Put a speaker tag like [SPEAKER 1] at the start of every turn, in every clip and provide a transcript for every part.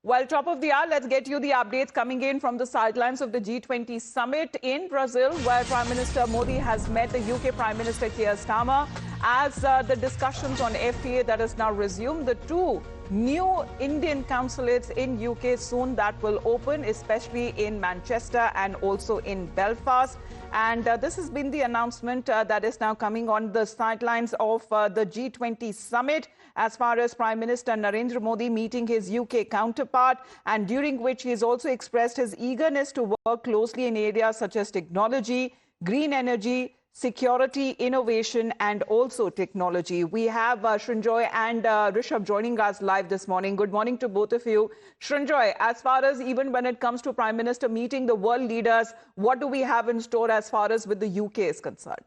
[SPEAKER 1] Well, top of the hour, let's get you the updates coming in from the sidelines of the G20 Summit in Brazil, where Prime Minister Modi has met the UK Prime Minister Keir Starmer. As the discussions on FTA that has now resumed, the two new Indian consulates in UK soon that will open, especially in Manchester and also in Belfast. And this has been the announcement that is now coming on the sidelines of the G20 Summit, as far as Prime Minister Narendra Modi meeting his UK counterpart, and during which he has also expressed his eagerness to work closely in areas such as technology, green energy, security, innovation, and also technology. We have Srinjoy and Rishabh joining us live this morning. Good morning to both of you. Srinjoy, as far as even when it comes to Prime Minister meeting the world leaders, what do we have in store as far as with the UK is concerned?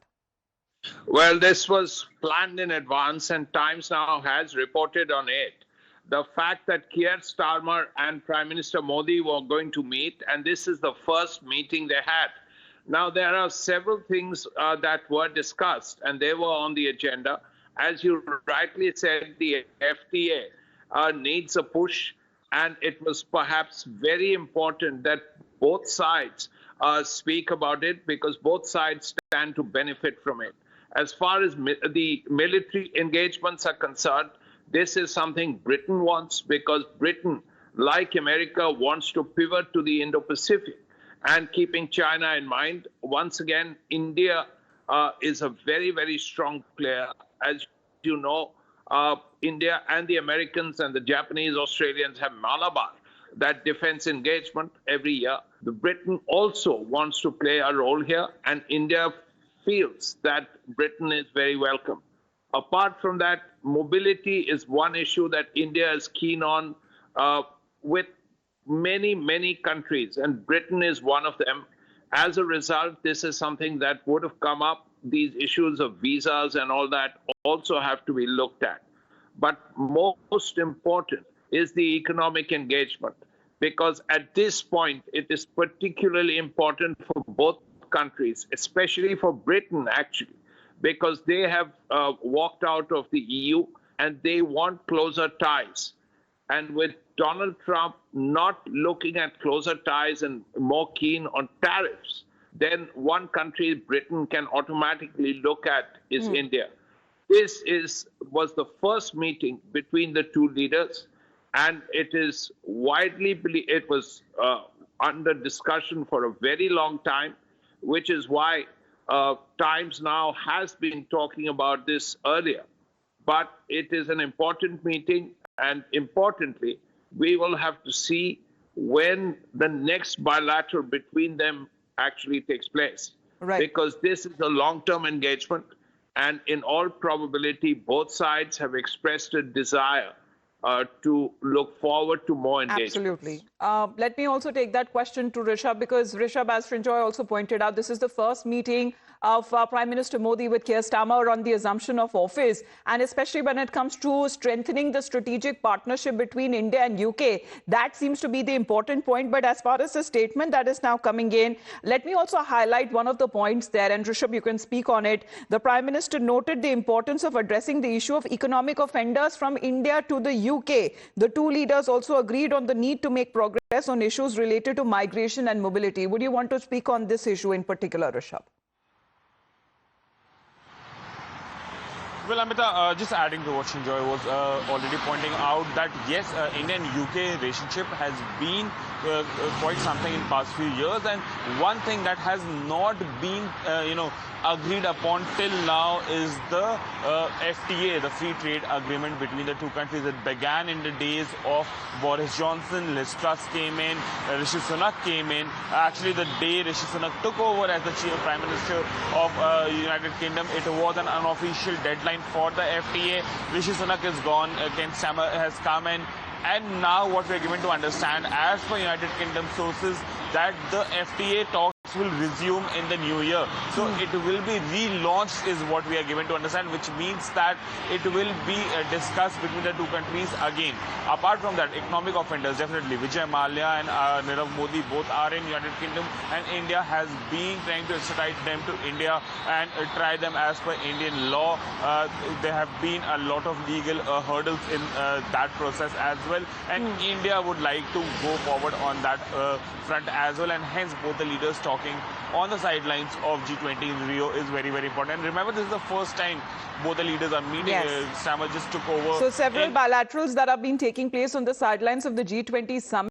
[SPEAKER 2] Well, this was planned in advance, and Times now has reported on it. The fact that Keir Starmer and Prime Minister Modi were going to meet, and this is the first meeting they had. Now, there are several things that were discussed, and they were on the agenda. As you rightly said, the FTA needs a push, and it was perhaps very important that both sides speak about it, because both sides stand to benefit from it. As far as the military engagements are concerned, this is something Britain wants, because Britain, like America, wants to pivot to the Indo-Pacific. And keeping China in mind, once again, India is a very, very strong player. As you know, India and the Americans and the Japanese, Australians have Malabar, that defense engagement every year. The Britain also wants to play a role here, and India feels that Britain is very welcome. Apart from that, mobility is one issue that India is keen on with many countries, and Britain is one of them. As a result, this is something that would have come up. These issues of visas and all that also have to be looked at. But most important is the economic engagement, because at this point, it is particularly important for both countries, especially for Britain, actually, because they have walked out of the EU and they want closer ties. And with Donald Trump not looking at closer ties and more keen on tariffs, then one country Britain can automatically look at is India. This was the first meeting between the two leaders, and it is widely believed, it was under discussion for a very long time, which is why Times now has been talking about this earlier. But it is an important meeting, and importantly, we will have to see when the next bilateral between them actually takes place. Right. Because this is a long-term engagement, and in all probability, both sides have expressed a desire to look forward to more engagement.
[SPEAKER 1] Absolutely. Let me also take that question to Rishabh, because Rishabh, as Srinjoy also pointed out, this is the first meeting of Prime Minister Modi with Keir Starmer on the assumption of office, and especially when it comes to strengthening the strategic partnership between India and UK. That seems to be the important point. But as far as the statement that is now coming in, let me also highlight one of the points there, and Rishabh, you can speak on it. The Prime Minister noted the importance of addressing the issue of economic offenders from India to the UK. The two leaders also agreed on the need to make progress on issues related to migration and mobility. Would you want to speak on this issue in particular, Rishabh?
[SPEAKER 3] Well, Amita, just adding to what Srinjoy was already pointing out, that yes, India and UK relationship has been quite something in past few years, and one thing that has not been, agreed upon till now is the FTA, the free trade agreement between the two countries. It began in the days of Boris Johnson. Liz Truss came in, Rishi Sunak came in. Actually, the day Rishi Sunak took over as the Prime Minister of United Kingdom, it was an unofficial deadline for the FTA. Rishi Sunak is gone, Keir Starmer has come in, and now what we are given to understand, as per United Kingdom sources, that the FTA talks will resume in the new year. So it will be relaunched is what we are given to understand, which means that it will be discussed between the two countries again. Apart from that, economic offenders, definitely Vijay Mallya and Narendra Modi both are in United Kingdom, and India has been trying to extradite them to India and try them as per Indian law. There have been a lot of legal hurdles in that process as well, and India would like to go forward on that front as well, and hence both the leaders talking on the sidelines of G20 in Rio is very, very important. And remember, this is the first time both the leaders are meeting.
[SPEAKER 1] Yes.
[SPEAKER 3] Starmer just took over.
[SPEAKER 1] So several bilaterals that have been taking place on the sidelines of the G20 Summit.